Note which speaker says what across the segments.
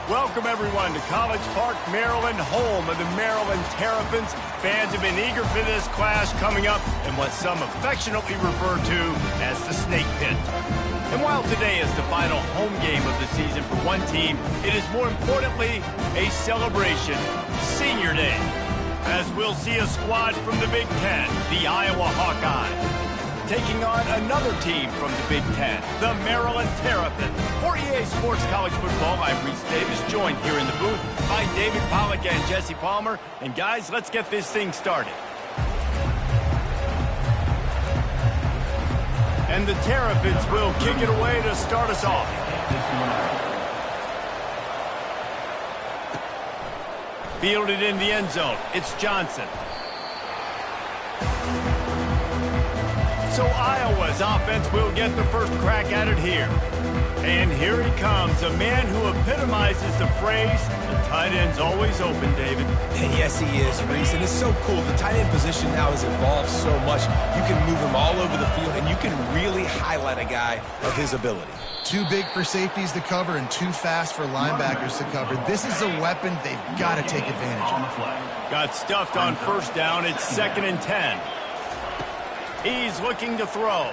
Speaker 1: Welcome, everyone, to College Park, Maryland, home of the Maryland Terrapins. Fans have been eager for this clash coming up in what some affectionately refer to as the Snake Pit. And while today is the final home game of the season for one team, it is more importantly a celebration, Senior Day, as we'll see a squad from the Big Ten, the Iowa Hawkeyes, taking on another team from the Big Ten, the Maryland Terrapins. For EA Sports College Football, I'm Reese Davis, joined here in the booth by David Pollack and Jesse Palmer. And guys, let's get this thing started. And the Terrapins will kick it away to start us off. Fielded in the end zone, it's Johnson. So Iowa's offense will get the first crack at it here. And here he comes, a man who epitomizes the phrase, the tight end's always open, David.
Speaker 2: And yes, he is, Reese, and it's so cool. The tight end position now has evolved so much. You can move him all over the field, and you can really highlight a guy of his ability.
Speaker 3: Too big for safeties to cover and too fast for linebackers to cover. This is a weapon they've got to take advantage of.
Speaker 1: Got stuffed on first down. It's 2nd and 10. He's looking to throw.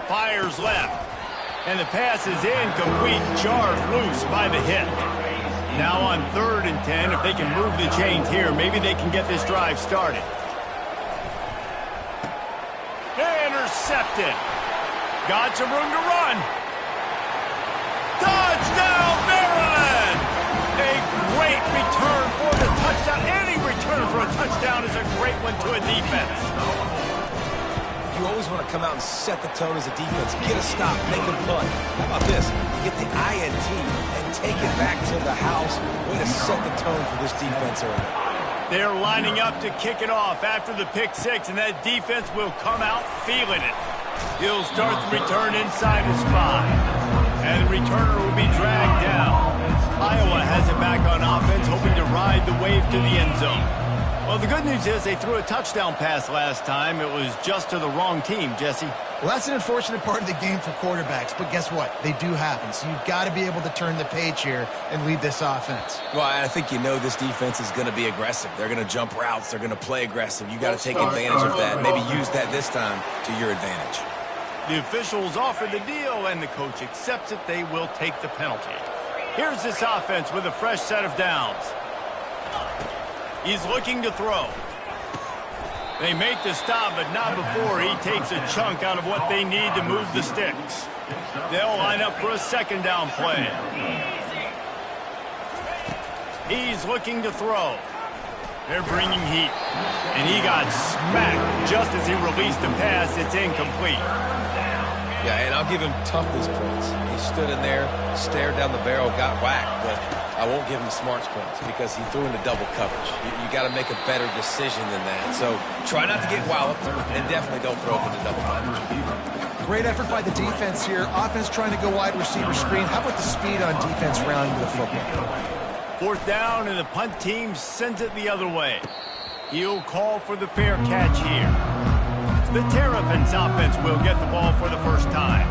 Speaker 1: Fires left. And the pass is incomplete. Jarred loose by the hit. Now on 3rd and 10, if they can move the chains here, maybe they can get this drive started. Intercepted. Got some room to run. Touchdown, Maryland! A great return for the touchdown. Any return for a touchdown is a great one to a defense.
Speaker 2: You always want to come out and set the tone as a defense. Get a stop, make a punt. How about this? Get the INT and take it back to the house. Way to set the tone for this defense early.
Speaker 1: They're lining up to kick it off after the pick six, and that defense will come out feeling it. He'll start the return inside his 5. And the returner will be dragged down. Iowa has it back on offense, hoping to ride the wave to the end zone. Well, the good news is they threw a touchdown pass last time. It was just to the wrong team, Jesse.
Speaker 3: Well, that's an unfortunate part of the game for quarterbacks, but guess what? They do happen, so you've got to be able to turn the page here and lead this offense.
Speaker 2: Well, I think you know this defense is going to be aggressive. They're going to jump routes. They're going to play aggressive. You got to take advantage of that. Maybe use that this time to your advantage.
Speaker 1: The officials offer the deal, and the coach accepts it. They will take the penalty. Here's this offense with a fresh set of downs. He's looking to throw. They make the stop, but not before he takes a chunk out of what they need to move the sticks. They'll line up for a 2nd down play. He's looking to throw. They're bringing heat. And he got smacked just as he released the pass. It's incomplete.
Speaker 2: Yeah, and I'll give him toughness points. He stood in there, stared down the barrel, got whacked, but I won't give him smarts points because he threw into double coverage. You got to make a better decision than that. So try not to get walloped, and definitely don't throw up into double coverage.
Speaker 3: Great effort by the defense here. Offense trying to go wide receiver screen. How about the speed on defense rounding the football?
Speaker 1: 4th down, and the punt team sends it the other way. He'll call for the fair catch here. The Terrapins offense will get the ball for the first time.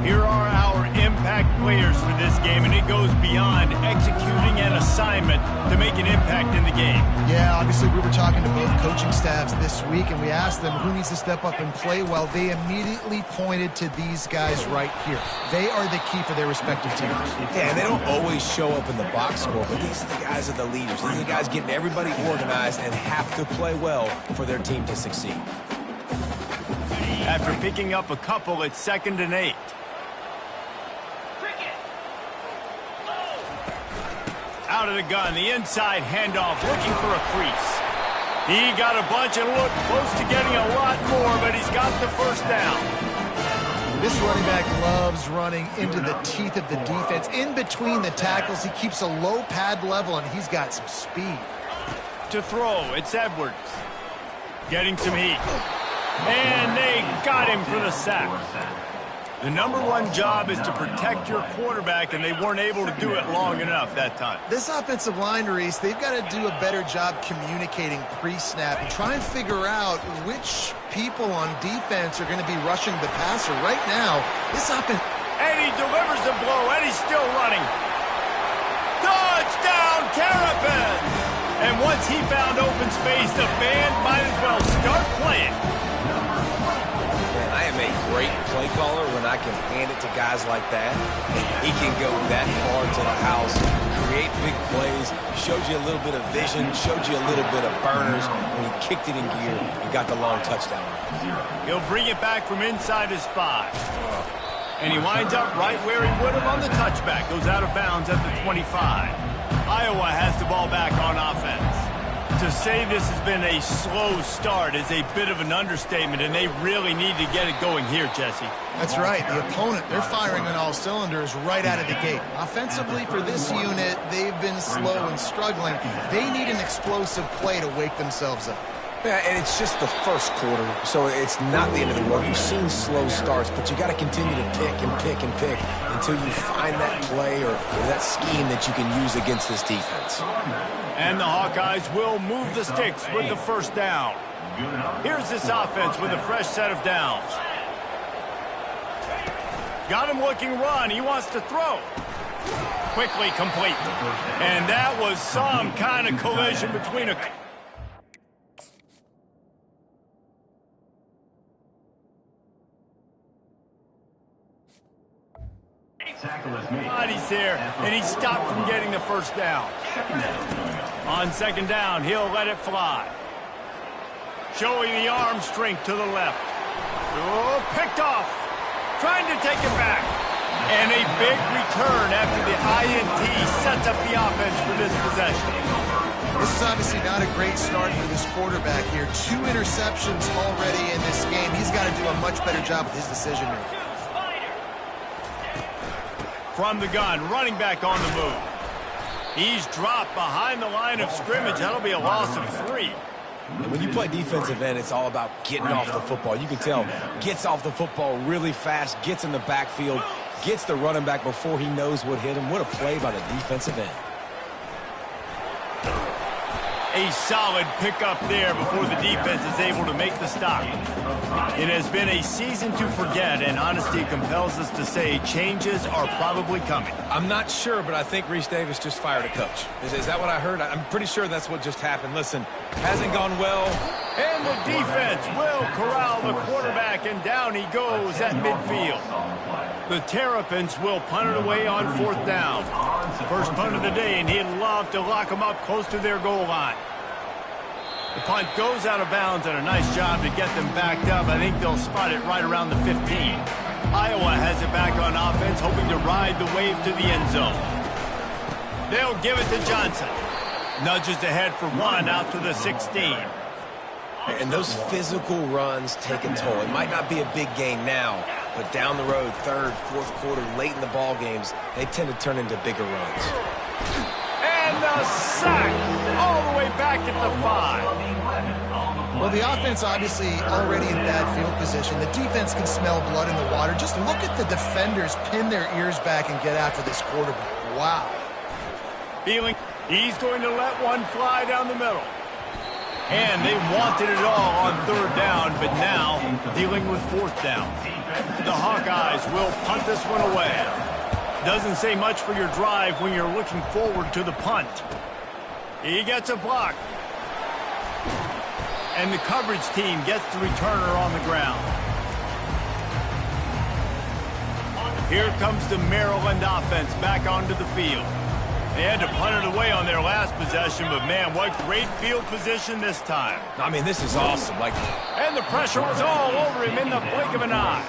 Speaker 1: Here are our impact players for this game, and it goes beyond executing an assignment to make an impact in the game.
Speaker 3: Yeah, obviously we were talking to both coaching staffs this week, and we asked them who needs to step up and play well. They immediately pointed to these guys right here. They are the key for their respective teams.
Speaker 2: Yeah, and they don't always show up in the box score, but these are the guys that are the leaders. These are the guys getting everybody organized and have to play well for their team to succeed.
Speaker 1: After picking up a couple, it's 2nd and 8. Out of the gun, the inside handoff, looking for a crease. He got a bunch and looked close to getting a lot more, but he's got the first down.
Speaker 3: This running back loves running into the teeth of the defense. In between the tackles, he keeps a low pad level, and he's got some speed.
Speaker 1: To throw, it's Edwards. Getting some heat. And they got him for the sack. The #1 job is to protect your quarterback, and they weren't able to do it long enough that time.
Speaker 3: This offensive line, Reese, they've got to do a better job communicating pre-snap and try and figure out which people on defense are going to be rushing the passer. Right now, this offense...
Speaker 1: And he delivers the blow, and he's still running. Touchdown! Once he found open space, the band might as well start playing.
Speaker 2: Man, I am a great play caller when I can hand it to guys like that. He can go that far to the house, create big plays, showed you a little bit of vision, showed you a little bit of burners when he kicked it in gear and got the long touchdown.
Speaker 1: He'll bring it back from inside his 5. And he winds up right where he would have on the touchback. Goes out of bounds at the 25. Iowa has the ball back on offense. To say this has been a slow start is a bit of an understatement, and they really need to get it going here, Jesse.
Speaker 3: That's right. The opponent, they're firing on all cylinders right out of the gate. Offensively, for this unit, they've been slow and struggling. They need an explosive play to wake themselves up.
Speaker 2: Yeah, and it's just the first quarter, so it's not the end of the world. You've seen slow starts, but you got to continue to pick and pick and pick until you find that play or that scheme that you can use against this defense.
Speaker 1: And the Hawkeyes will move the sticks with the first down. Here's this offense with a fresh set of downs. Got him looking run. He wants to throw. Quickly complete. And that was some kind of collision between a... Bodies there, and he stopped from getting the first down. On second down, he'll let it fly. Showing the arm strength to the left. Oh, picked off. Trying to take it back. And a big return after the INT sets up the offense for this possession.
Speaker 3: This is obviously not a great start for this quarterback here. 2 interceptions already in this game. He's got to do a much better job with his decision-making.
Speaker 1: From the gun, running back on the move. He's dropped behind the line of scrimmage. That'll be a loss of 3.
Speaker 2: And when you play defensive end, it's all about getting off the football. You can tell, gets off the football really fast, gets in the backfield, gets the running back before he knows what hit him. What a play by the defensive end.
Speaker 1: A solid pickup there before the defense is able to make the stop. It has been a season to forget, and honesty compels us to say changes are probably coming.
Speaker 2: I'm not sure, but I think Reese Davis just fired a coach. Is that what I heard? I'm pretty sure that's what just happened. Listen, hasn't gone well.
Speaker 1: And the defense will corral the quarterback, and down he goes at midfield. The Terrapins will punt it away on 4th down. First punt of the day, and he'd love to lock them up close to their goal line. The punt goes out of bounds, and a nice job to get them backed up. I think they'll spot it right around the 15. Iowa has it back on offense, hoping to ride the wave to the end zone. They'll give it to Johnson. Nudges ahead for 1 out to the 16.
Speaker 2: And those physical runs take a toll. It might not be a big gain now, but down the road, 3rd, 4th quarter, late in the ball games, they tend to turn into bigger runs.
Speaker 1: And the sack all the way back at the 5.
Speaker 3: Well, the offense obviously already in bad field position. The defense can smell blood in the water. Just look at the defenders pin their ears back and get after this quarterback. Wow.
Speaker 1: Feeling he's going to let one fly down the middle. And they wanted it all on 3rd down, but now dealing with 4th down. The Hawkeyes will punt this one away. Doesn't say much for your drive when you're looking forward to the punt. He gets a block. And the coverage team gets the returner on the ground. Here comes the Maryland offense back onto the field. They had to punt it away on their last possession, but man, what great field position this time.
Speaker 2: I mean, this is awesome.
Speaker 1: And the pressure was all over him in the blink of an eye.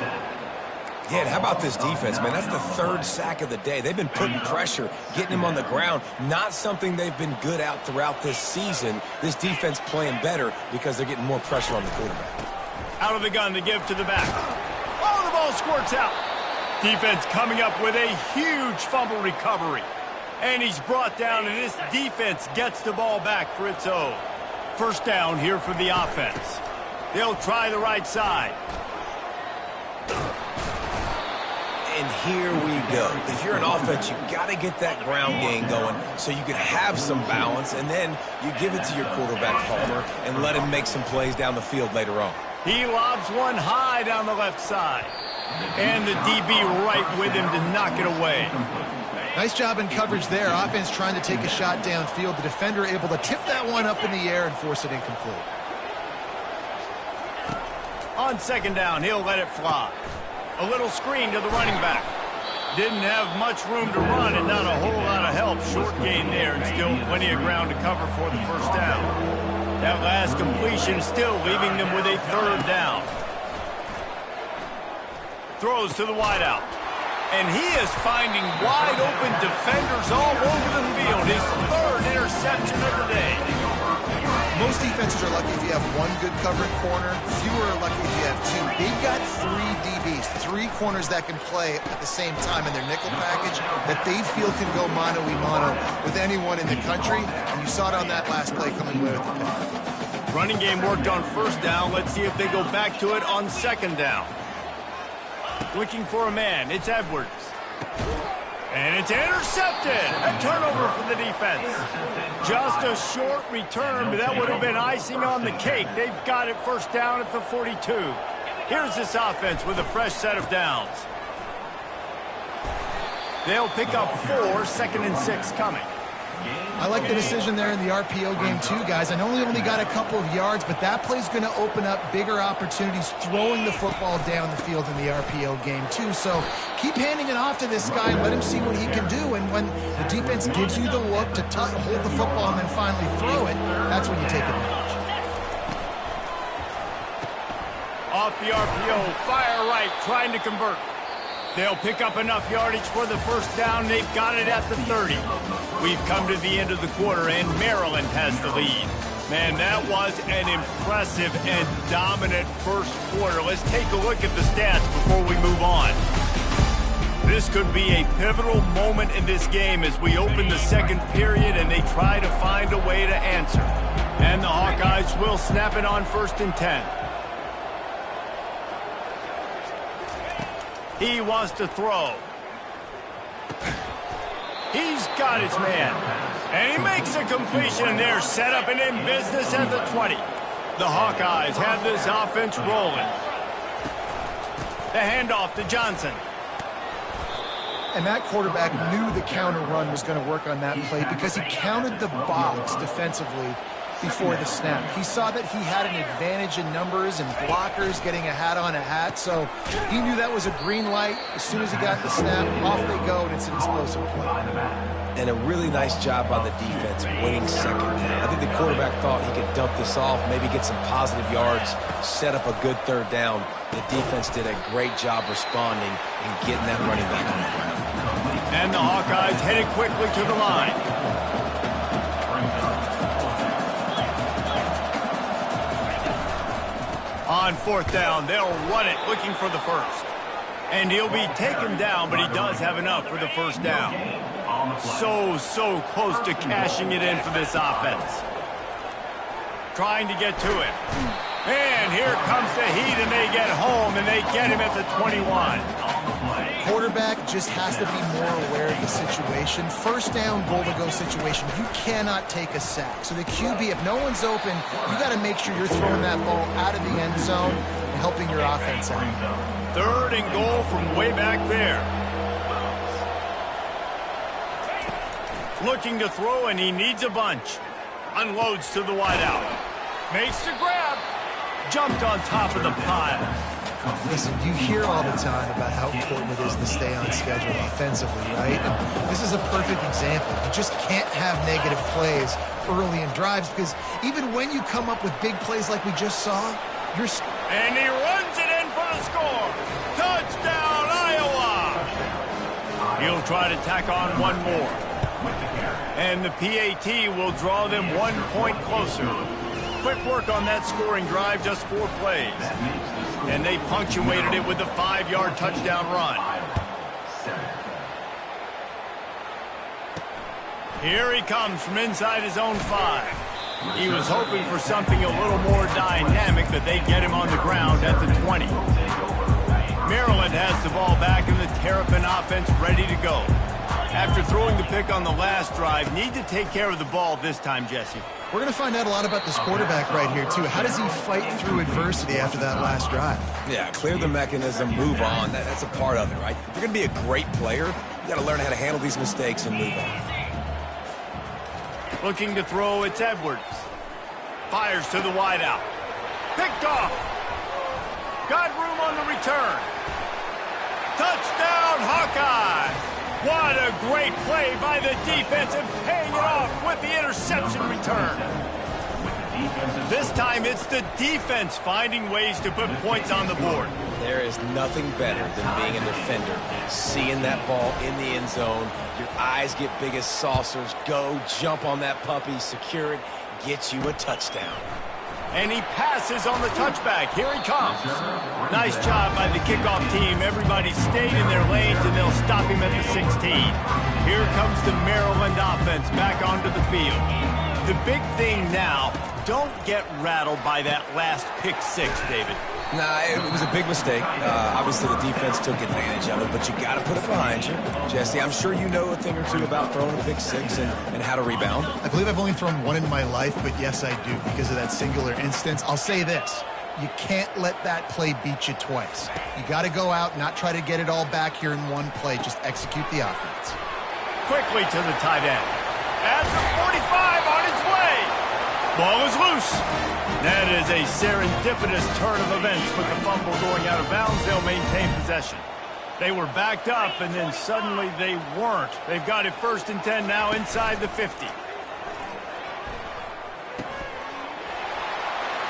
Speaker 2: Yeah, and how about this defense, man? That's the 3rd sack of the day. They've been putting pressure, getting him on the ground. Not something they've been good at throughout this season. This defense playing better because they're getting more pressure on the quarterback.
Speaker 1: Out of the gun to give to the back. Oh, the ball squirts out. Defense coming up with a huge fumble recovery. And he's brought down, and this defense gets the ball back for its own. First down here for the offense. They'll try the right side.
Speaker 2: And here we go. If you're an offense, you got to get that ground game going so you can have some balance, and then you give it to your quarterback, Palmer, and let him make some plays down the field later on.
Speaker 1: He lobs one high down the left side. And the DB right with him to knock it away.
Speaker 3: Nice job in coverage there. Offense trying to take a shot downfield. The defender able to tip that one up in the air and force it incomplete.
Speaker 1: On second down, he'll let it fly. A little screen to the running back. Didn't have much room to run and not a whole lot of help. Short gain there and still plenty of ground to cover for the first down. That last completion still leaving them with a third down. Throws to the wideout. And he is finding wide open defenders all over the field. His third interception of the day.
Speaker 3: Most defenses are lucky if you have one good covering corner. Fewer are lucky if you have two. They've got 3 DBs, 3 corners that can play at the same time in their nickel package that they feel can go mano-a-mano with anyone in the country. And you saw it on that last play coming away with the pick.
Speaker 1: Running game worked on first down. Let's see if they go back to it on second down. Looking for a man. It's Edwards. And it's intercepted. A turnover for the defense. Just a short return, but that would have been icing on the cake. They've got it first down at the 42. Here's this offense with a fresh set of downs. They'll pick up 4, 2nd and 6 coming.
Speaker 3: I like the decision there in the RPO game too, guys. I know he only got a couple of yards, but that play's going to open up bigger opportunities throwing the football down the field in the RPO game too. So keep handing it off to this guy and let him see what he can do. And when the defense gives you the look to hold the football and then finally throw it, that's when you take advantage.
Speaker 1: Off the RPO, fire right, trying to convert. They'll pick up enough yardage for the first down. They've got it at the 30. We've come to the end of the quarter, and Maryland has the lead. Man, that was an impressive and dominant first quarter. Let's take a look at the stats before we move on. This could be a pivotal moment in this game as we open the second period and they try to find a way to answer. And the Hawkeyes will snap it on 1st and 10. He wants to throw. He's got his man. And he makes a completion there, set up and in business at the 20. The Hawkeyes have this offense rolling. The handoff to Johnson.
Speaker 3: And that quarterback knew the counter run was going to work on that play because he counted the box defensively before the snap. He saw that he had an advantage in numbers and blockers getting a hat on a hat, so he knew that was a green light. As soon as he got the snap, off they go, and it's an explosive play.
Speaker 2: And a really nice job by the defense winning second down. I think the quarterback thought he could dump this off, maybe get some positive yards, set up a good third down. The defense did a great job responding and getting that running back on the ground.
Speaker 1: And the Hawkeyes headed quickly to the line. On 4th down, they'll run it, looking for the first. And he'll be taken down, but he does have enough for the first down. So close to cashing it in for this offense. Trying to get to it. And here comes the heat, and they get home, and they get him at the 21.
Speaker 3: Quarterback just has to be more aware of the situation. First down, goal-to-go situation. You cannot take a sack. So the QB, if no one's open, you got to make sure you're throwing that ball out of the end zone and helping your offense out.
Speaker 1: 3rd and goal from way back there. Looking to throw, and he needs a bunch. Unloads to the wideout. Makes the grab. Jumped on top of the pile.
Speaker 3: Listen, you hear all the time about how important it is to stay on schedule offensively, right? And this is a perfect example. You just can't have negative plays early in drives because even when you come up with big plays like we just saw, you're...
Speaker 1: And he runs it in for the score. Touchdown, Iowa! He'll try to tack on one more. And the PAT will draw them 1 point closer. Quick work on that scoring drive, just 4 plays. And they punctuated it with a 5-yard touchdown run. Here he comes from inside his own 5. He was hoping for something a little more dynamic, but they get him on the ground at the 20. Maryland has the ball back and the Terrapin offense ready to go. After throwing the pick on the last drive, need to take care of the ball this time, Jesse.
Speaker 3: We're going to find out a lot about this quarterback right here, too. How does he fight through adversity after that last drive?
Speaker 2: Yeah, clear the mechanism, move on. That's a part of it, right? You're going to be a great player, You got to learn how to handle these mistakes and move on.
Speaker 1: Looking to throw, it's Edwards. Fires to the wideout. Picked off. Got room on the return. Touchdown, Hawkeye! What a great play by the defensive, paying it off with the interception return. This time, it's the defense finding ways to put points on the board.
Speaker 2: There is nothing better than being a defender. Seeing that ball in the end zone, your eyes get big as saucers. Go, jump on that puppy, secure it, get you a touchdown.
Speaker 1: And he passes on the touchback. Here he comes. Nice job by the kickoff team. Everybody stayed in their lanes, and they'll stop him at the 16. Here comes the Maryland offense back onto the field. The big thing now, don't get rattled by that last pick six, David.
Speaker 2: Nah, it was a big mistake. Obviously, the defense took advantage of it, but you got to put it behind you. Jesse, I'm sure you know a thing or two about throwing a pick six and how to rebound.
Speaker 3: I believe I've only thrown one in my life, but yes, I do because of that singular instance. I'll say this. You can't let that play beat you twice. You got to go out, not try to get it all back here in one play. Just execute the offense.
Speaker 1: Quickly to the tight end. At the 45 on its way. Ball is loose. That is a serendipitous turn of events with the fumble going out of bounds. They'll maintain possession. They were backed up, and then suddenly they weren't. They've got it 1st and 10 now inside the 50.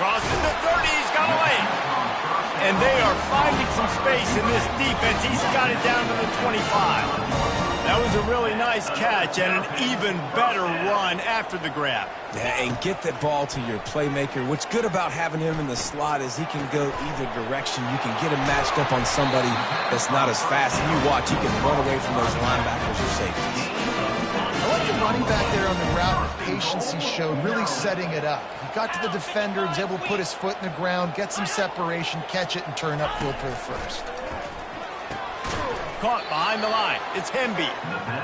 Speaker 1: Crossing the 30, he's got a lane. And they are finding some space in this defense. He's got it down to the 25. That was a really nice catch and an even better run after the grab.
Speaker 2: Yeah, and get that ball to your playmaker. What's good about having him in the slot is he can go either direction. You can get him matched up on somebody that's not as fast. And you watch, he can run away from those linebackers or safeties.
Speaker 3: I like the running back there on the route, the patience he showed, really setting it up. He got to the defender, was able to put his foot in the ground, get some separation, catch it, and turn upfield for the first.
Speaker 1: Caught behind the line. It's Hemby.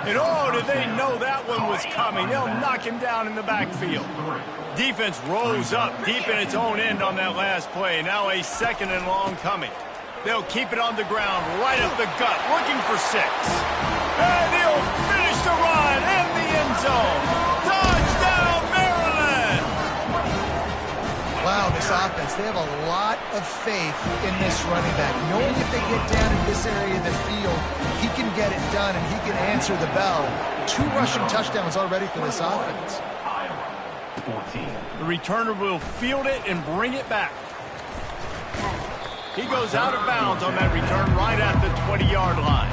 Speaker 1: And oh, did they know that one was coming. They'll knock him down in the backfield. Defense rose up deep in its own end on that last play. Now a 2nd and long coming. They'll keep it on the ground right up the gut, looking for 6. And he'll finish the run in the end zone. Touchdown, Maryland!
Speaker 3: Wow, this offense, they have a lot of faith in this running back. Knowing if they get down in this area of the field, he can get it done and he can answer the bell. 2 rushing touchdowns already for this offense.
Speaker 1: The returner will field it and bring it back. He goes out of bounds on that return right at the 20-yard line.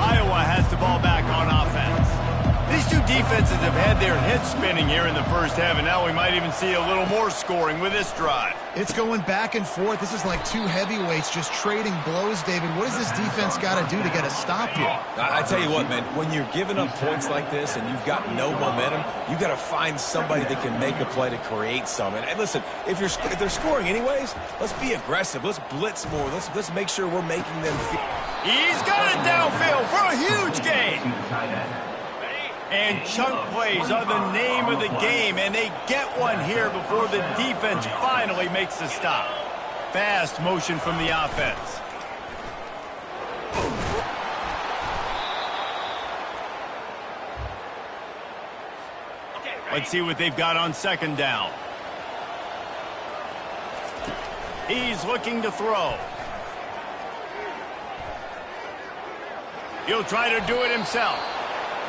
Speaker 1: Iowa has the ball back on offense. These two defenses have had their heads spinning here in the first half, and now we might even see a little more scoring with this drive.
Speaker 3: It's going back and forth. This is like 2 heavyweights just trading blows, David. What does this defense got to do to get a stop here?
Speaker 2: I tell you what, man, when you're giving up points like this and you've got no momentum, you got to find somebody that can make a play to create some. And listen, if they're scoring anyways, let's be aggressive. Let's blitz more. Let's make sure we're making them feel.
Speaker 1: He's got it downfield for a huge gain. And chunk plays are the name of the game, and they get one here before the defense finally makes the stop. Fast motion from the offense. Let's see what they've got on 2nd down. He's looking to throw. He'll try to do it himself.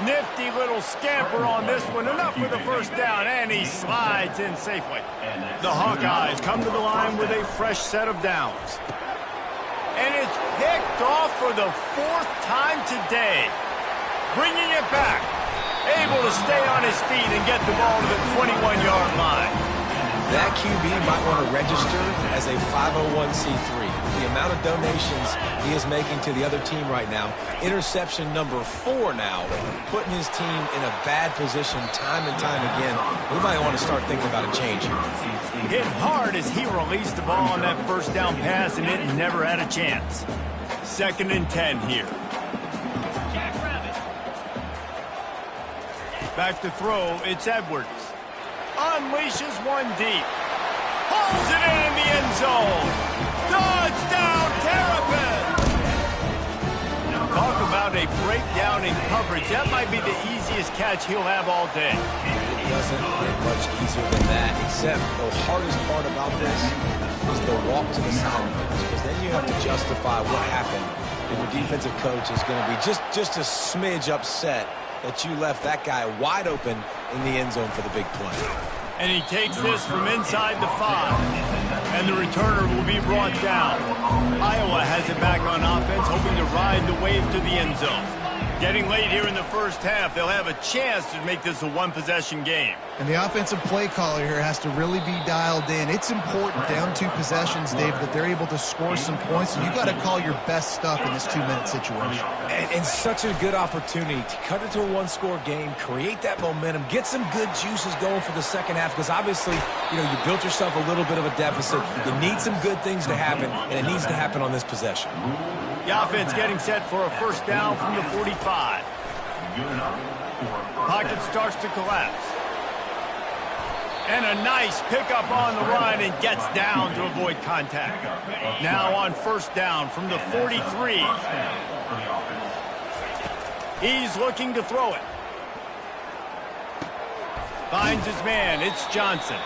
Speaker 1: Nifty little scamper on this one. Enough for the 1st down, and he slides in safely. The Hawkeyes come to the line with a fresh set of downs. And it's picked off for the 4th time today. Bringing it back. Able to stay on his feet and get the ball to the 21-yard line.
Speaker 2: That QB might want to register as a 501c3. The amount of donations he is making to the other team right now. Interception number 4 now, putting his team in a bad position time and time again. We might want to start thinking about a change here.
Speaker 1: Hit hard as he released the ball on that 1st down pass, and it never had a chance. 2nd and 10 here. Back to throw, it's Edwards. Unleashes one deep. Pulls it in the end zone. Touchdown, Terrapins! Talk about a breakdown in coverage. That might be the easiest catch he'll have all day.
Speaker 2: It doesn't get much easier than that, except the hardest part about this is the walk to the sidelines, because then you have to justify what happened, and your defensive coach is going to be just a smidge upset that you left that guy wide open in the end zone for the big play.
Speaker 1: And he takes this from inside the 5. And the returner will be brought down. Iowa has it back on offense, hoping to ride the wave to the end zone. Getting late here in the first half, they'll have a chance to make this a one-possession game.
Speaker 3: And the offensive play caller here has to really be dialed in. It's important down 2 possessions, Dave, that they're able to score some points. And you got to call your best stuff in this 2-minute situation.
Speaker 2: And such a good opportunity to cut it to a 1-score game, create that momentum, get some good juices going for the second half, because obviously, you built yourself a little bit of a deficit. You need some good things to happen, and it needs to happen on this possession.
Speaker 1: The offense getting set for a first down from the 45. Pocket starts to collapse. And a nice pickup on the run, and gets down to avoid contact. Now on first down from the 43. He's looking to throw it. Finds his man. It's Johnson.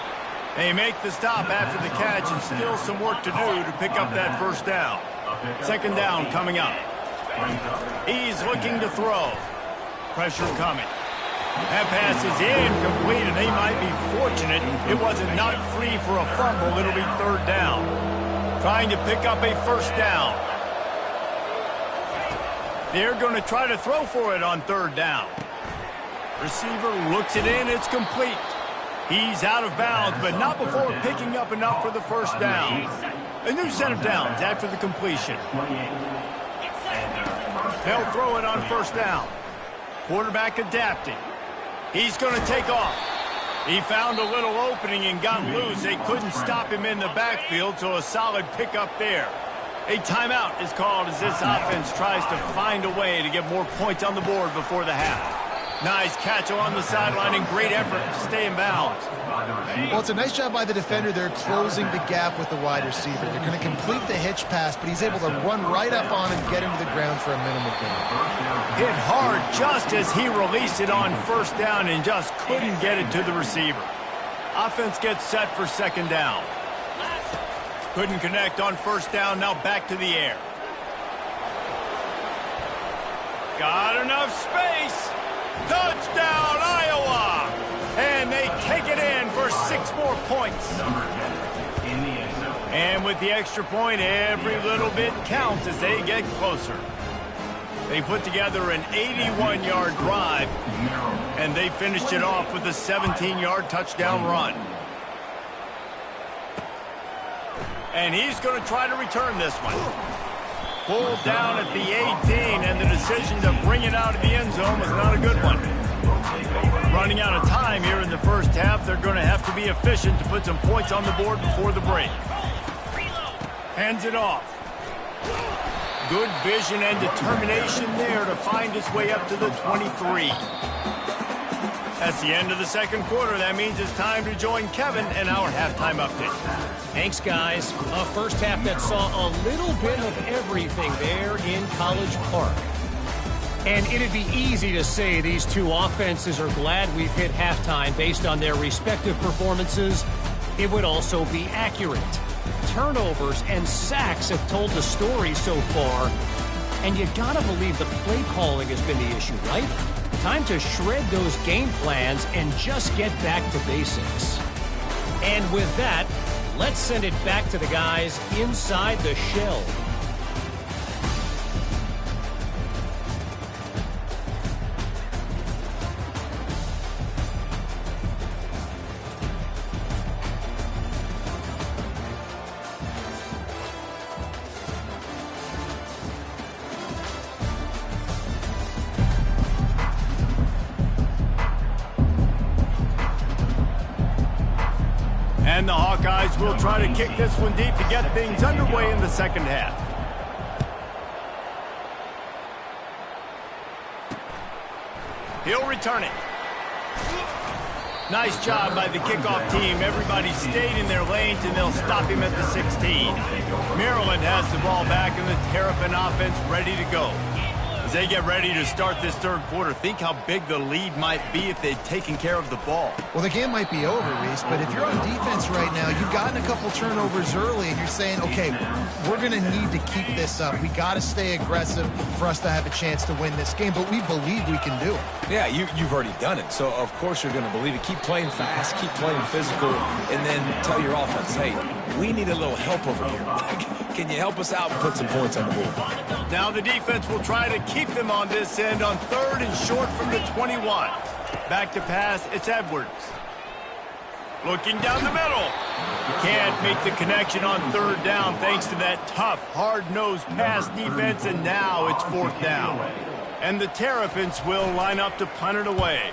Speaker 1: They make the stop after the catch, and still some work to do to pick up that first down. Second down coming up. He's looking to throw. Pressure coming. That pass is incomplete, and they might be fortunate it wasn't knocked free for a fumble. It'll be third down. Trying to pick up a first down. They're going to try to throw for it on third down. Receiver looks it in. It's complete. He's out of bounds, but not before picking up enough for the first down. A new set of downs after the completion. They'll throw it on first down. Quarterback adapting. He's going to take off. He found a little opening and got loose. They couldn't stop him in the backfield, so a solid pickup there. A timeout is called as this offense tries to find a way to get more points on the board before the half. Nice catch along the sideline and great effort to stay in bounds.
Speaker 3: Well, it's a nice job by the defender there closing the gap with the wide receiver. They're going to complete the hitch pass, but he's able to run right up on him, get him to the ground for a minimal gain.
Speaker 1: Hit hard just as he released it on first down and just couldn't get it to the receiver. Offense gets set for second down. Couldn't connect on first down, now back to the air. Got enough space. Touchdown, Iowa! And they take it in for 6 more points. And with the extra point, every little bit counts as they get closer. They put together an 81-yard drive, and they finished it off with a 17-yard touchdown run. And he's going to try to return this one. Pulled down at the 18, and the decision to bring it out of the end zone was not a good one. Running out of time here in the first half, they're going to have to be efficient to put some points on the board before the break. Hands it off. Good vision and determination there to find his way up to the 23. That's the end of the second quarter. That means it's time to join Kevin and our halftime update.
Speaker 4: Thanks, guys. A first half that saw a little bit of everything there in College Park. And it'd be easy to say these two offenses are glad we've hit halftime based on their respective performances. It would also be accurate. Turnovers and sacks have told the story so far. And you gotta believe the play calling has been the issue, right? Time to shred those game plans and just get back to basics. And with that, let's send it back to the guys inside the shell.
Speaker 1: And the Hawkeyes will try to kick this one deep to get things underway in the second half. He'll return it. Nice job by the kickoff team. Everybody stayed in their lanes, and they'll stop him at the 16. Maryland has the ball back, and the Terrapin offense ready to go. As they get ready to start this third quarter, think how big the lead might be if they'd taken care of the ball.
Speaker 3: Well, the game might be over, Reese, but if you're on defense right now, you've gotten a couple turnovers early, and you're saying, okay, we're going to need to keep this up. We got to stay aggressive for us to have a chance to win this game, but we believe we can do it.
Speaker 2: Yeah, you've already done it, so of course you're going to believe it. Keep playing fast, keep playing physical, and then tell your offense, hey, we need a little help over here. Can you help us out and put some points on the board?
Speaker 1: Now the defense will try to keep them on this end on third and short from the 21. Back to pass, it's Edwards. Looking down the middle. Can't make the connection on third down thanks to that tough, hard-nosed pass defense, and now it's fourth down. And the Terrapins will line up to punt it away.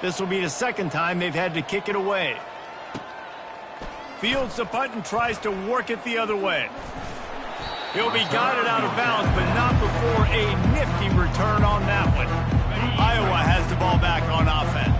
Speaker 1: This will be the second time they've had to kick it away. Fields the punt and tries to work it the other way. He'll be guided out of bounds, but not before a nifty return on that one. Iowa has the ball back on offense.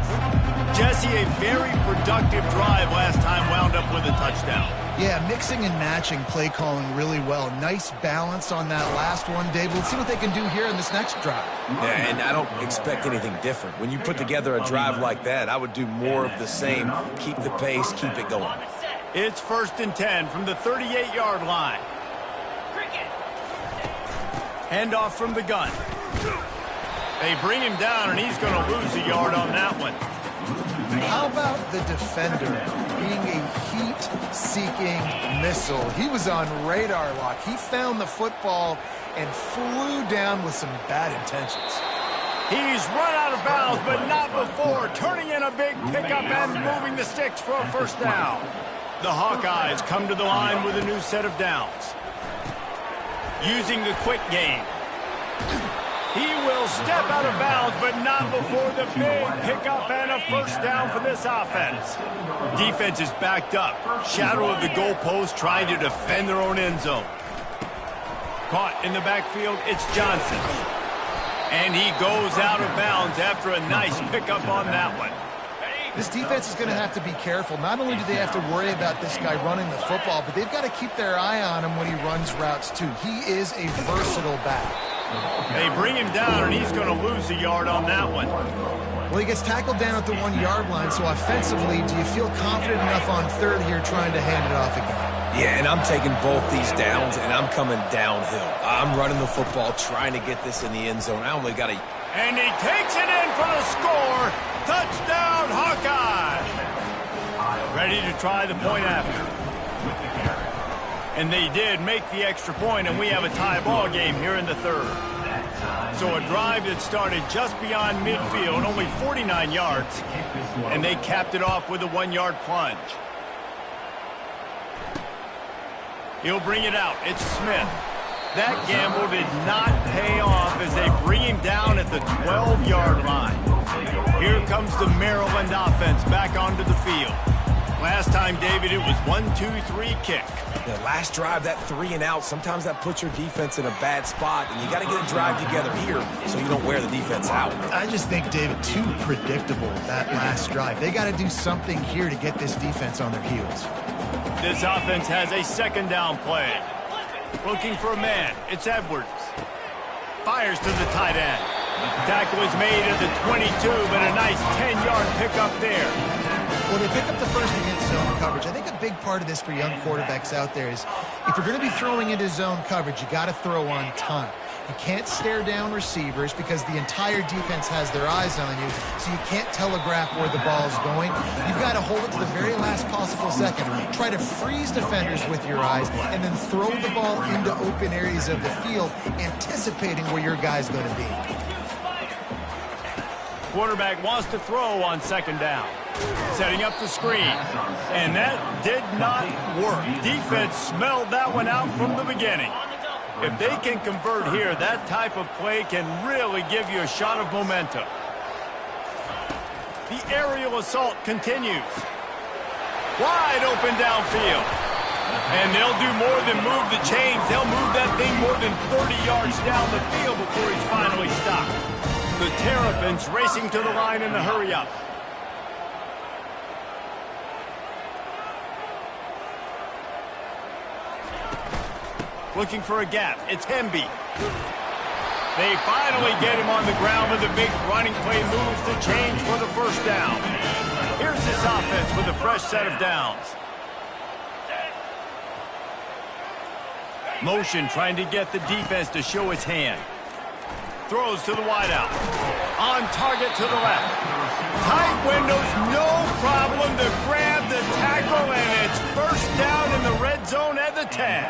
Speaker 1: Jesse, a very productive drive last time, wound up with a touchdown.
Speaker 3: Yeah, mixing and matching play calling really well. Nice balance on that last one, Dave. Let's see what they can do here in this next drive.
Speaker 2: Yeah, and I don't expect anything different. When you put together a drive like that, I would do more of the same. Keep the pace, keep it going.
Speaker 1: It's 1st and 10 from the 38-yard line. Handoff from the gun. They bring him down, and he's going to lose a yard on that one.
Speaker 3: How about the defender being a heat-seeking missile? He was on radar lock. He found the football and flew down with some bad intentions.
Speaker 1: He's run out of bounds, but not before turning in a big pickup and moving the sticks for a first down. The Hawkeyes come to the line with a new set of downs. Using the quick game. He will step out of bounds, but not before the big pickup and a first down for this offense. Defense is backed up. Shadow of the goalpost trying to defend their own end zone. Caught in the backfield, it's Johnson. And he goes out of bounds after a nice pickup on that one.
Speaker 3: This defense is going to have to be careful. Not only do they have to worry about this guy running the football, but they've got to keep their eye on him when he runs routes too. He is a versatile back.
Speaker 1: They bring him down, and he's going to lose a yard on that one.
Speaker 3: Well, he gets tackled down at the 1-yard line, so offensively, do you feel confident enough on third here trying to hand it off again?
Speaker 2: Yeah, and I'm taking both these downs, and I'm coming downhill. I'm running the football, trying to get this in the end zone. I only got a...
Speaker 1: And he takes it in for the score. Touchdown, Hawkeye! Ready to try the point after. And they did make the extra point, and we have a tie ball game here in the third. So a drive that started just beyond midfield, only 49 yards, and they capped it off with a 1-yard plunge. He'll bring it out. It's Smith. That gamble did not pay off as they bring him down at the 12-yard line. Here comes the Maryland offense back onto the field. Last time, David, it was 1-2-3 kick.
Speaker 2: The last drive, that 3 and out, sometimes that puts your defense in a bad spot, and you got to get a drive together here so you don't wear the defense out.
Speaker 3: I just think, David, too predictable, that last drive. They got to do something here to get this defense on their heels.
Speaker 1: This offense has a second down play. Looking for a man. It's Edwards. Fires to the tight end. Tackle is made at the 22, but a nice 10-yard pickup there.
Speaker 3: Well, they pick up the first against zone coverage. I think a big part of this for young quarterbacks out there is if you're going to be throwing into zone coverage, you got to throw on time. You can't stare down receivers because the entire defense has their eyes on you, so you can't telegraph where the ball is going. You've got to hold it to the very last possible second. Try to freeze defenders with your eyes and then throw the ball into open areas of the field, anticipating where your guy's going to be.
Speaker 1: Quarterback wants to throw on second down. Setting up the screen. And that did not work. Defense smelled that one out from the beginning. If they can convert here, that type of play can really give you a shot of momentum. The aerial assault continues. Wide open downfield. And they'll do more than move the chains. They'll move that thing more than 30 yards down the field before he's finally stopped. The Terrapins racing to the line in the hurry-up. Looking for a gap. It's Hemby. They finally get him on the ground with a big running play, moves the change for the first down. Here's this offense with a fresh set of downs. Motion trying to get the defense to show its hand. Throws to the wideout. On target to the left. Tight windows, no problem to grab the tackle, and it's first down in the red zone at the 10.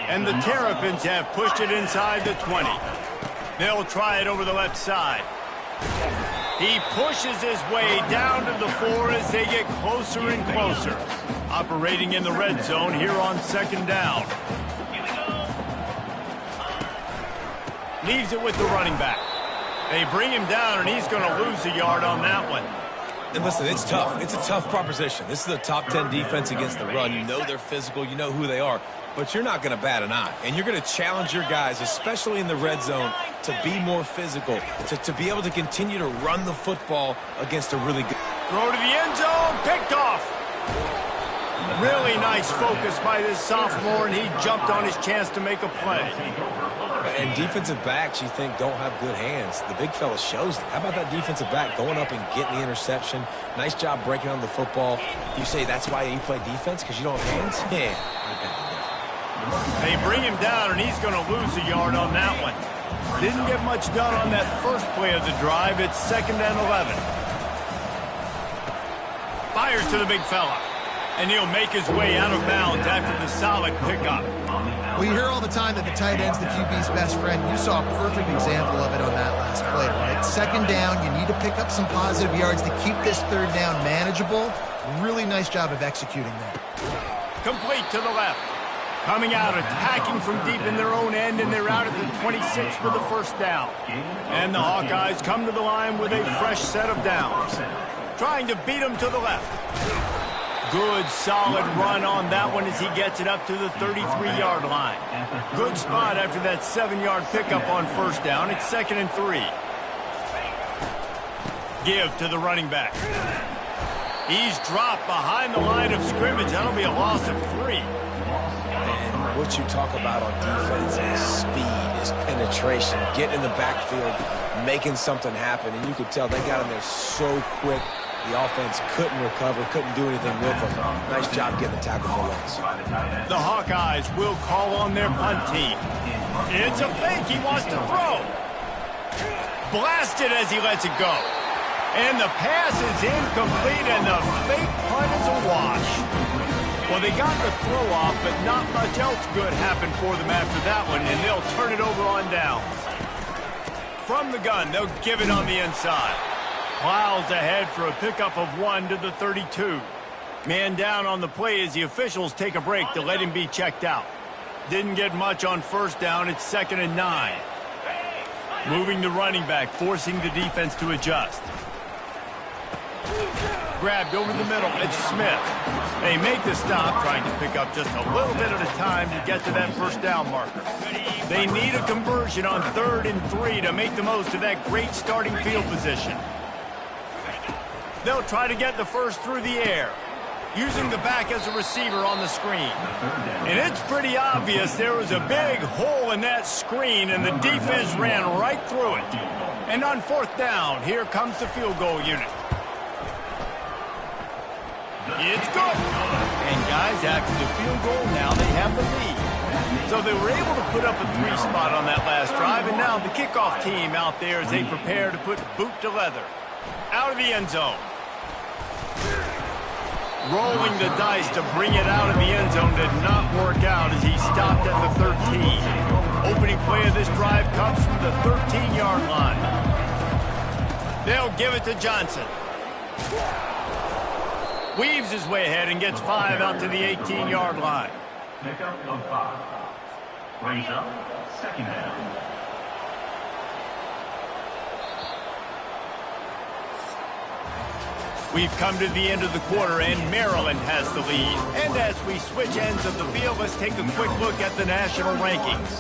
Speaker 1: And the Terrapins have pushed it inside the 20. They'll try it over the left side. He pushes his way down to the 4 as they get closer and closer. Operating in the red zone here on second down. Leaves it with the running back. They bring him down, and he's going to lose a yard on that one.
Speaker 2: And listen, it's tough. It's a tough proposition. This is a top 10 defense against the run. You know they're physical. You know who they are. But you're not going to bat an eye. And you're going to challenge your guys, especially in the red zone, to be more physical, to be able to continue to run the football against a really good...
Speaker 1: Throw to the end zone, picked off. Really nice focus by this sophomore, and he jumped on his chance to make a play.
Speaker 2: And defensive backs, you think, don't have good hands. The big fella shows it. How about that defensive back going up and getting the interception? Nice job breaking on the football. You say that's why you play defense, because you don't have hands? Yeah, I bet.
Speaker 1: They bring him down, and he's going to lose a yard on that one. Didn't get much done on that first play of the drive. It's 2nd and 11. Fires to the big fella. And he'll make his way out of bounds after the solid pickup.
Speaker 3: Well, you hear all the time that the tight end's the QB's best friend. You saw a perfect example of it on that last play, right? 2nd down, you need to pick up some positive yards to keep this 3rd down manageable. Really nice job of executing that.
Speaker 1: Complete to the left. Coming out, attacking from deep in their own end, and they're out at the 26 for the first down. And the Hawkeyes come to the line with a fresh set of downs. Trying to beat them to the left. Good, solid run on that one as he gets it up to the 33-yard line. Good spot after that 7-yard pickup on first down. It's 2nd and 3. Give to the running back. He's dropped behind the line of scrimmage. That'll be a loss of 3.
Speaker 2: And what you talk about on defense is speed, is penetration, getting in the backfield, making something happen. And you could tell they got in there so quick. The offense couldn't recover, couldn't do anything with them. Nice job getting the tackle for loss.
Speaker 1: The Hawkeyes will call on their punt team. It's a fake. He wants to throw. Blasted as he lets it go. And the pass is incomplete, and the fake punt is a wash. Well, they got the throw off, but not much else good happened for them after that one, and they'll turn it over on downs. From the gun, they'll give it on the inside. Plows ahead for a pickup of 1 to the 32. Man down on the play as the officials take a break to let him be checked out. Didn't get much on first down. It's 2nd and 9. Moving the running back, forcing the defense to adjust. Grabbed over the middle. It's Smith. They make the stop, trying to pick up just a little bit at a time to get to that first down marker. They need a conversion on 3rd and 3 to make the most of that great starting field position. They'll try to get the first through the air, using the back as a receiver on the screen. And it's pretty obvious there was a big hole in that screen, and the defense ran right through it. And on 4th down, here comes the field goal unit. It's good. And guys, after the field goal, now they have the lead. So they were able to put up a 3 spot on that last drive, and now the kickoff team out there as they prepare to put boot to leather. Out of the end zone. Rolling the dice to bring it out of the end zone did not work out as he stopped at the 13. Opening play of this drive comes from the 13-yard line. They'll give it to Johnson. Weaves his way ahead and gets 5 out to the 18-yard line.
Speaker 5: Pickup of 5. Brings up 2nd down.
Speaker 1: We've come to the end of the quarter, and Maryland has the lead. And as we switch ends of the field, let's take a quick look at the national rankings.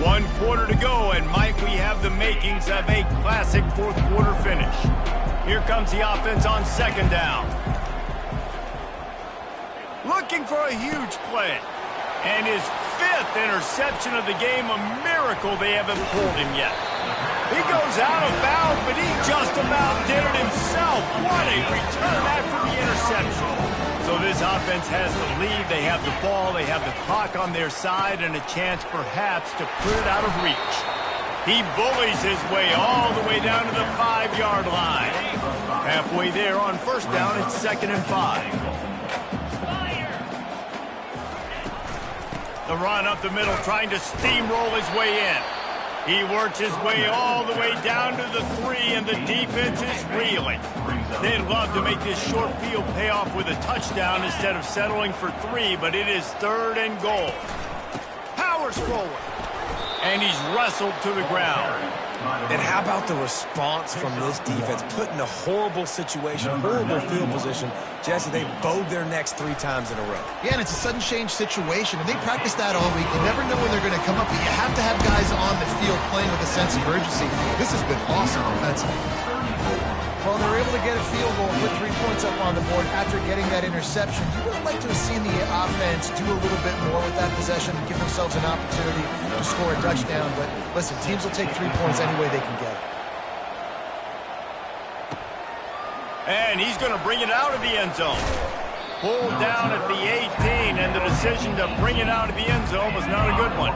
Speaker 1: 1 quarter to go, and Mike, we have the makings of a classic 4th quarter finish. Here comes the offense on 2nd down. looking for a huge play. And his 5th interception of the game, a miracle they haven't pulled him yet. He goes out of bounds, but he just about did it himself. What a return after the interception. So this offense has the lead. They have the ball. They have the clock on their side and a chance perhaps to put it out of reach. He bullies his way all the way down to the 5-yard line. Halfway there on first down, it's 2nd and 5. The run up the middle, trying to steamroll his way in. He works his way all the way down to the 3, and the defense is reeling. They'd love to make this short field pay off with a touchdown instead of settling for 3, but it is 3rd and goal. Powers forward, and he's wrestled to the ground.
Speaker 2: And how about the response from this defense? Put in a horrible situation, horrible field position. Jesse, they bowed their necks 3 times in a row.
Speaker 3: Yeah, and it's a sudden change situation, and they practice that all week. You never know when they're going to come up, but you have to have guys on the field playing with a sense of urgency. This has been awesome offensively. Well, they're able to get a field goal and put 3 points up on the board after getting that interception. You would have liked to have seen the offense do a little bit more with that possession and give themselves an opportunity to score a touchdown. But listen, teams will take 3 points any way they can get it.
Speaker 1: And he's going to bring it out of the end zone. Pulled down at the 18, and the decision to bring it out of the end zone was not a good one.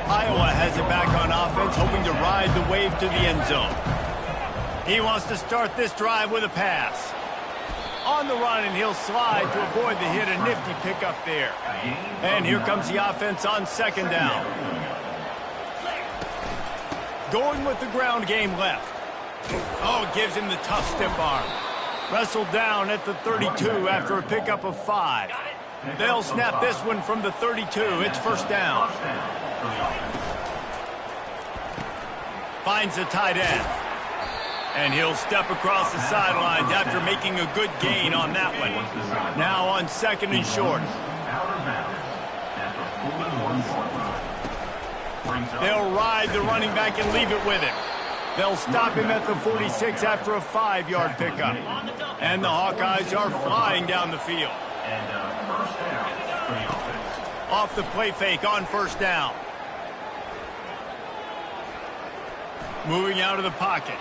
Speaker 1: Iowa has it back on offense, hoping to ride the wave to the end zone. He wants to start this drive with a pass. On the run, and he'll slide to avoid the hit. A nifty pickup there. And here comes the offense on 2nd down. Going with the ground game left. Oh, gives him the tough stiff arm. Wrestled down at the 32 after a pickup of 5. They'll snap this one from the 32. It's 1st down. Finds the tight end. And he'll step across the sidelines after making a good gain on that one. Now on 2nd and short. They'll ride the running back and leave it with him. They'll stop him at the 46 after a 5-yard pickup. And the Hawkeyes are flying down the field. Off the play fake on 1st down. Moving out of the pocket.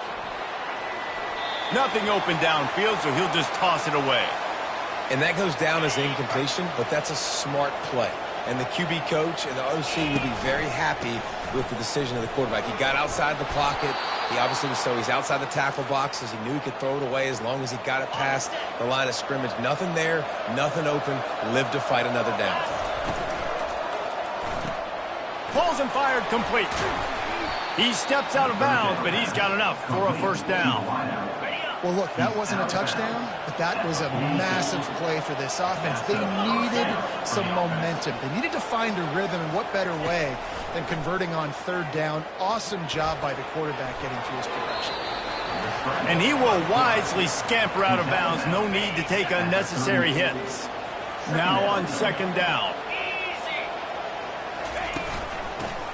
Speaker 1: Nothing open downfield, so he'll just toss it away.
Speaker 2: And that goes down as an incompletion, but that's a smart play. And the QB coach and the OC will be very happy with the decision of the quarterback. He got outside the pocket. He obviously was he's outside the tackle boxes. He knew he could throw it away as long as he got it past the line of scrimmage. Nothing there, nothing open. Lived to fight another down.
Speaker 1: Pulls and fired complete. He steps out of bounds, but he's got enough for a 1st down.
Speaker 3: Well, look, that wasn't a touchdown, but that was a massive play for this offense. They needed some momentum. They needed to find a rhythm, and what better way than converting on 3rd down. Awesome job by the quarterback getting to his progression.
Speaker 1: And he will wisely scamper out of bounds. No need to take unnecessary hits. Now on 2nd down.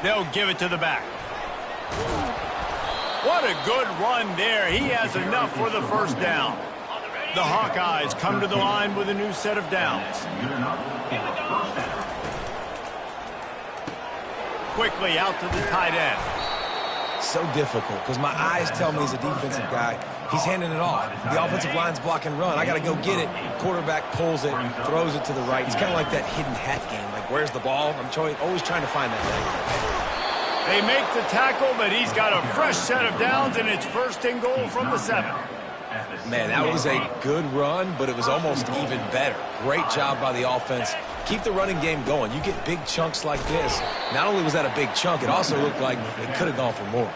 Speaker 1: They'll give it to the back. What a good run there. He has enough for the 1st down. The Hawkeyes come to the line with a new set of downs. Quickly out to the tight end.
Speaker 2: So difficult because my eyes tell me he's a defensive guy. He's handing it off. The offensive line's block and run. I got to go get it. Quarterback pulls it, throws it to the right. It's kind of like that hidden hat game. Like, where's the ball? I'm always trying to find that thing.
Speaker 1: They make the tackle, but he's got a fresh set of downs, and it's 1st and goal from the 7.
Speaker 2: Man, that was a good run, but it was almost even better. Great job by the offense. Keep the running game going. You get big chunks like this. Not only was that a big chunk, it also looked like it could have gone for more.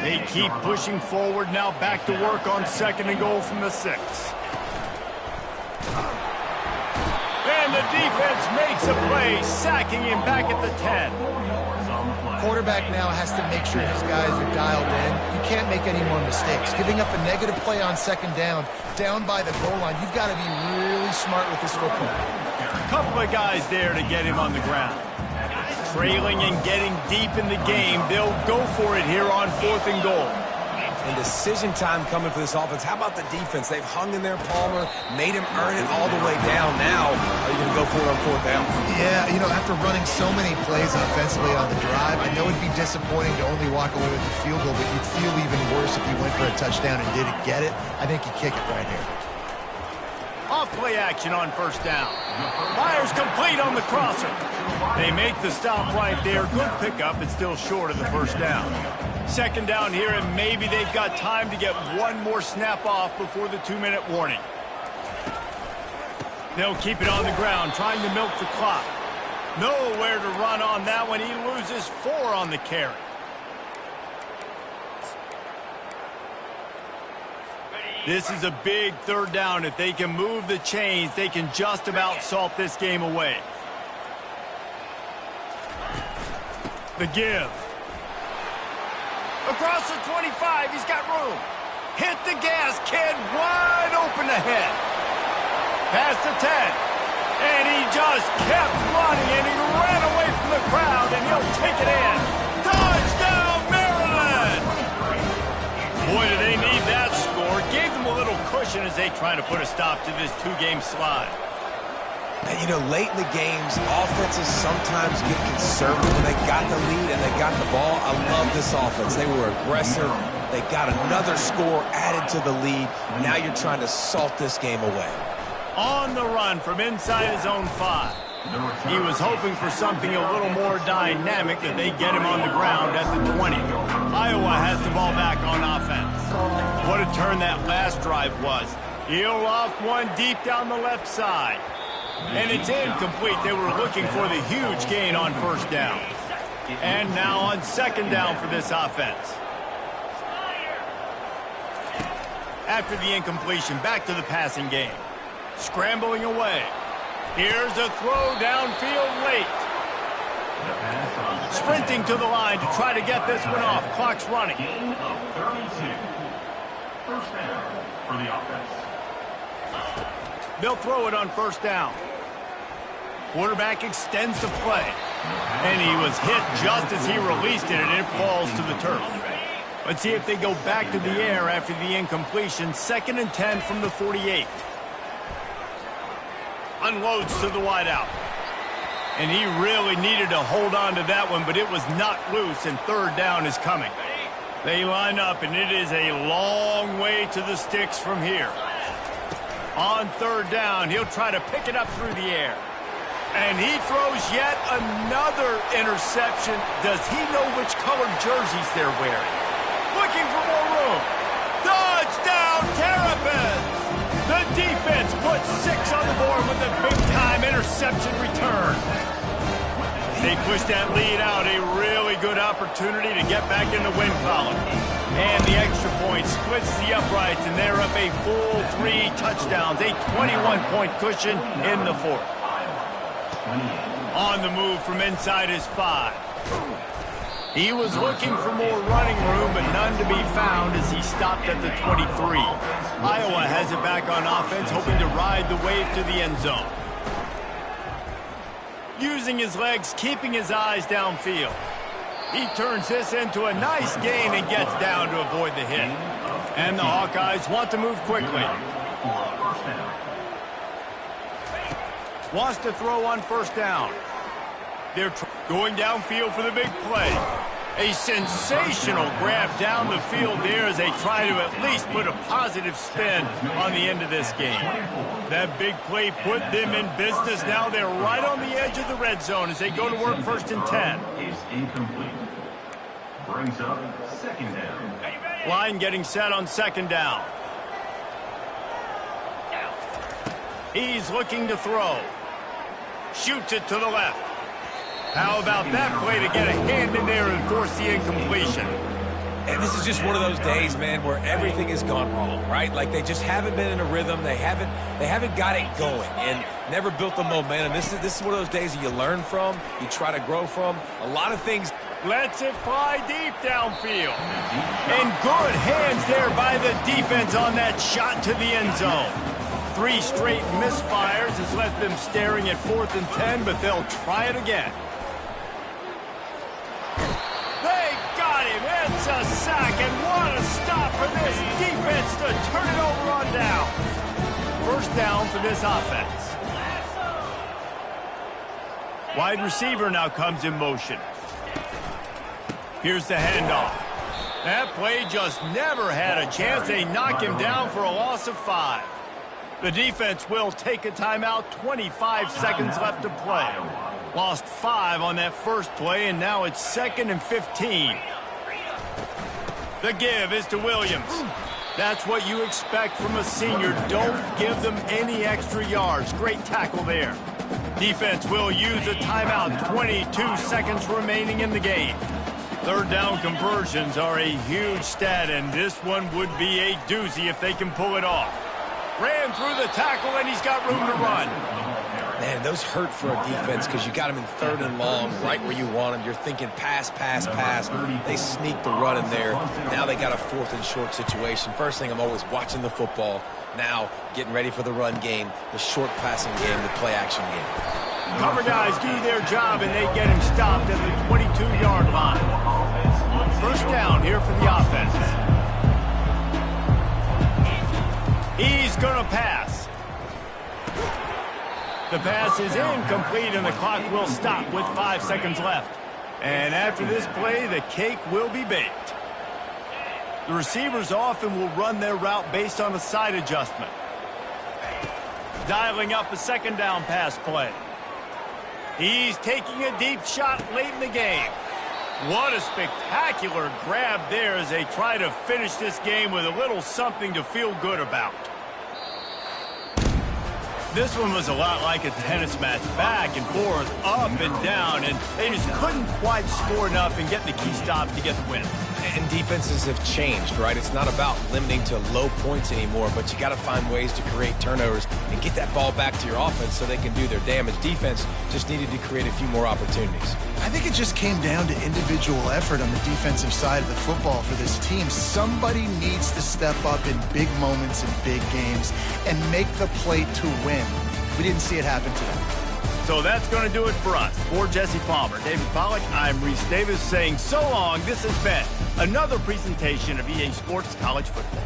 Speaker 1: They keep pushing forward now, back to work on 2nd and goal from the 6. And the defense makes a play, sacking him back at the 10.
Speaker 3: Quarterback now has to make sure his guys are dialed in. You can't make any more mistakes. Giving up a negative play on 2nd down by the goal line, you've got to be really smart with this football.
Speaker 1: A couple of guys there to get him on the ground. Trailing and getting deep in the game, they'll go for it here on 4th and goal.
Speaker 2: and decision time coming for this offense. How about the defense? They've hung in there, Palmer, made him earn it all the way down. Now, are you going to go for it on 4th down?
Speaker 3: Yeah, you know, after running so many plays offensively on the drive, I know it'd be disappointing to only walk away with the field goal, but you'd feel even worse if you went for a touchdown and didn't get it. I think you kick it right here.
Speaker 1: Off play action on 1st down. Fires complete on the crosser. They make the stop right there. Good pickup, but still short of the 1st down. 2nd down here, and maybe they've got time to get one more snap off before the 2-minute warning. They'll keep it on the ground, trying to milk the clock. Nowhere to run on that one. He loses 4 on the carry. This is a big 3rd down. If they can move the chains, they can just about salt this game away. The give. Across the 25, he's got room. Hit the gas, kid, wide open ahead. Past the 10, and he just kept running, and he ran away from the crowd, and he'll take it in. Touchdown, Maryland! Boy, do they need that score. Gave them a little cushion as they try to put a stop to this 2-game slide.
Speaker 2: And, you know, late in the games, offenses sometimes get conservative when they got the lead and they got the ball. I love this offense. They were aggressive. They got another score added to the lead. Now you're trying to salt this game away.
Speaker 1: On the run from inside his own 5. He was hoping for something a little more dynamic, that they get him on the ground at the 20. Iowa has the ball back on offense. What a turn that last drive was. He'll off one deep down the left side. And it's incomplete. They were looking for the huge gain on 1st down. And now on 2nd down for this offense. After the incompletion, back to the passing game. Scrambling away. Here's a throw downfield late. Sprinting to the line to try to get this one off. Clock's running.
Speaker 5: Gain of 32. 1st down for the offense.
Speaker 1: They'll throw it on 1st down. Quarterback extends the play. And he was hit just as he released it, and it falls to the turf. Let's see if they go back to the air after the incompletion. 2nd and 10 from the 48. Unloads to the wideout. And he really needed to hold on to that one, but it was not loose, and 3rd down is coming. They line up, and it is a long way to the sticks from here. On 3rd down, he'll try to pick it up through the air. And he throws yet another interception. Does he know which colored jerseys they're wearing? Looking for more room. Touchdown, Terrapins! The defense puts 6 on the board with a big-time interception return. They push that lead out. A really good opportunity to get back in the win column. And the extra point splits the uprights, and they're up a full 3 touchdowns. A 21-point cushion in the 4th. On the move from inside his 5. He was looking for more running room, but none to be found as he stopped at the 23. Iowa has it back on offense, hoping to ride the wave to the end zone. Using his legs, keeping his eyes downfield. He turns this into a nice gain and gets down to avoid the hit. And the Hawkeyes want to move quickly. Wants to throw on 1st down. They're going downfield for the big play. A sensational grab down the field there as they try to at least put a positive spin on the end of this game. That big play put them in business. Now they're right on the edge of the red zone as they go to work 1st and 10.
Speaker 5: Is incomplete. Brings up 2nd down.
Speaker 1: Line getting set on 2nd down. He's looking to throw. Shoots it to the left. How about that play to get a hand in there and force the incompletion?
Speaker 2: And this is just one of those days, man, where everything has gone wrong, right? Like they just haven't been in a rhythm. They haven't got it going and never built the momentum. This is one of those days that you learn from, you try to grow from. A lot of things.
Speaker 1: Lets it fly deep downfield. And good hands there by the defense on that shot to the end zone. 3 straight misfires has left them staring at 4th and 10, but they'll try it again. They got him. It's a sack, and what a stop stop for this defense to turn it over on down. First down for this offense. Wide receiver now comes in motion. Here's the handoff. That play just never had a chance. They knock him down for a loss of 5. The defense will take a timeout. 25 seconds left to play. Lost 5 on that first play, and now it's 2nd and 15. The give is to Williams. That's what you expect from a senior. Don't give them any extra yards. Great tackle there. Defense will use a timeout. 22 seconds remaining in the game. Third down conversions are a huge stat, and this one would be a doozy if they can pull it off. Ran through the tackle, and he's got room to run.
Speaker 2: Man, those hurt for a defense because you got him in 3rd and long, right where you want him. You're thinking pass, pass, pass. They sneak the run in there. Now they got a 4th and short situation. First thing, I'm always watching the football. Now getting ready for the run game, the short passing game, the play action game.
Speaker 1: Cover guys do their job, and they get him stopped at the 22-yard line. First down here for the offense. He's going to pass. The pass is incomplete, and the clock will stop with 5 seconds left. And after this play, the cake will be baked. The receivers often will run their route based on a side adjustment. Dialing up a 2nd down pass play. He's taking a deep shot late in the game. What a spectacular grab there as they try to finish this game with a little something to feel good about. This one was a lot like a tennis match, back and forth, up and down, and they just couldn't quite score enough and get the key stop to get the win.
Speaker 2: And defenses have changed, right? It's not about limiting to low points anymore, but you got to find ways to create turnovers and get that ball back to your offense so they can do their damage. Defense just needed to create a few more opportunities.
Speaker 3: I think it just came down to individual effort on the defensive side of the football for this team. Somebody needs to step up in big moments in big games and make the play to win. We didn't see it happen today.
Speaker 1: So that's going to do it for us. For Jesse Palmer, David Pollack, I'm Reese Davis saying so long. This has been another presentation of EA Sports College Football.